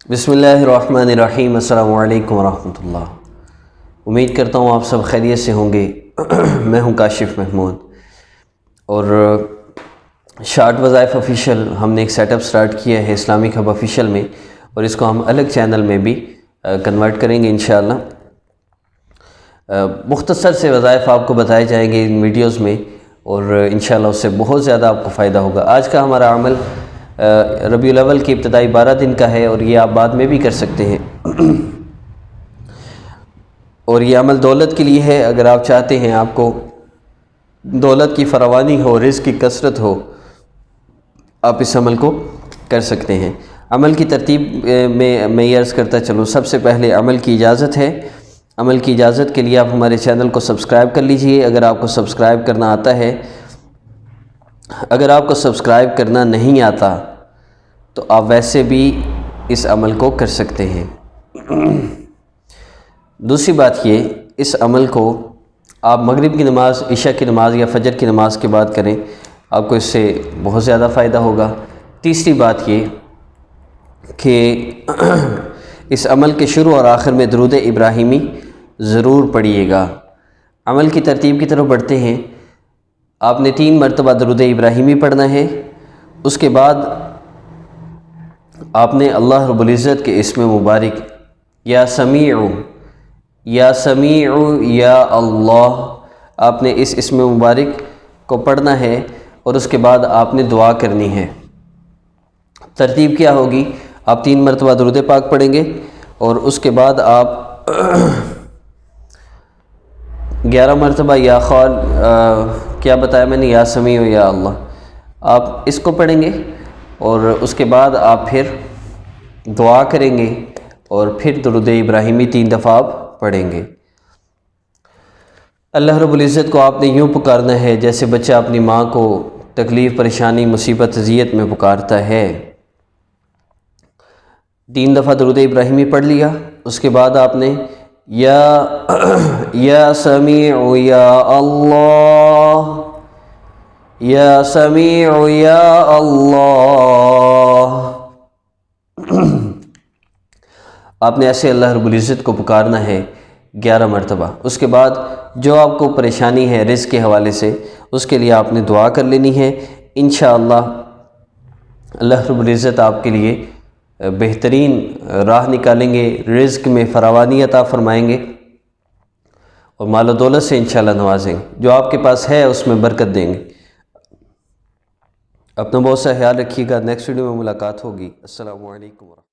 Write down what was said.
بسم اللہ الرحمن الرحیم۔ السلام علیکم ورحمۃ اللہ۔ امید کرتا ہوں آپ سب خیریت سے ہوں گے۔ میں ہوں کاشف محمود، اور شارٹ وظائف آفیشیل ہم نے ایک سیٹ اپ سٹارٹ کیا ہے اسلامک ہب آفیشیل میں، اور اس کو ہم الگ چینل میں بھی کنورٹ کریں گے انشاءاللہ۔ مختصر سے وظائف آپ کو بتائے جائیں گے ان ویڈیوز میں، اور انشاءاللہ اس سے بہت زیادہ آپ کو فائدہ ہوگا۔ آج کا ہمارا عمل ربیع الاول کی ابتدائی 12 دن کا ہے، اور یہ آپ بعد میں بھی کر سکتے ہیں۔ اور یہ عمل دولت کے لیے ہے۔ اگر آپ چاہتے ہیں آپ کو دولت کی فراوانی ہو، رزق کی کثرت ہو، آپ اس عمل کو کر سکتے ہیں۔ عمل کی ترتیب میں یہ عرض کرتا چلوں، سب سے پہلے عمل کی اجازت ہے۔ عمل کی اجازت کے لیے آپ ہمارے چینل کو سبسکرائب کر لیجئے اگر آپ کو سبسکرائب کرنا آتا ہے۔ اگر آپ کو سبسکرائب کرنا نہیں آتا تو آپ ویسے بھی اس عمل کو کر سکتے ہیں۔ دوسری بات یہ، اس عمل کو آپ مغرب کی نماز، عشاء کی نماز یا فجر کی نماز کے بعد کریں، آپ کو اس سے بہت زیادہ فائدہ ہوگا۔ تیسری بات یہ کہ اس عمل کے شروع اور آخر میں درود ابراہیمی ضرور پڑھیے گا۔ عمل کی ترتیب کی طرف بڑھتے ہیں۔ آپ نے 3 مرتبہ درود ابراہیمی پڑھنا ہے۔ اس کے بعد آپ نے اللہ رب العزت کے اسم مبارک یا سمیع یا اللہ، آپ نے اس اسم مبارک کو پڑھنا ہے، اور اس کے بعد آپ نے دعا کرنی ہے۔ ترتیب کیا ہوگی؟ آپ 3 مرتبہ درود پاک پڑھیں گے، اور اس کے بعد آپ 11 مرتبہ یا کیا بتایا میں نے، یا سمیع یا اللہ، آپ اس کو پڑھیں گے، اور اس کے بعد آپ پھر دعا کریں گے، اور پھر درود ابراہیمی 3 دفعہ آپ پڑھیں گے۔ اللہ رب العزت کو آپ نے یوں پکارنا ہے جیسے بچہ اپنی ماں کو تکلیف، پریشانی، مصیبت، اذیت میں پکارتا ہے۔ 3 دفعہ درود ابراہیمی پڑھ لیا، اس کے بعد آپ نے یا سمیع یا اللہ، یا سمیع یا اللہ، آپ نے ایسے اللہ رب العزت کو پکارنا ہے 11 مرتبہ۔ اس کے بعد جو آپ کو پریشانی ہے رزق کے حوالے سے، اس کے لیے آپ نے دعا کر لینی ہے۔ انشاءاللہ اللہ رب العزت آپ کے لیے بہترین راہ نکالیں گے، رزق میں فراوانی عطا فرمائیں گے، اور مال و دولت سے انشاءاللہ نوازیں گے۔ جو آپ کے پاس ہے اس میں برکت دیں گے۔ اپنا بہت سا خیال رکھیے گا۔ نیکسٹ ویڈیو میں ملاقات ہوگی۔ السلام علیکم۔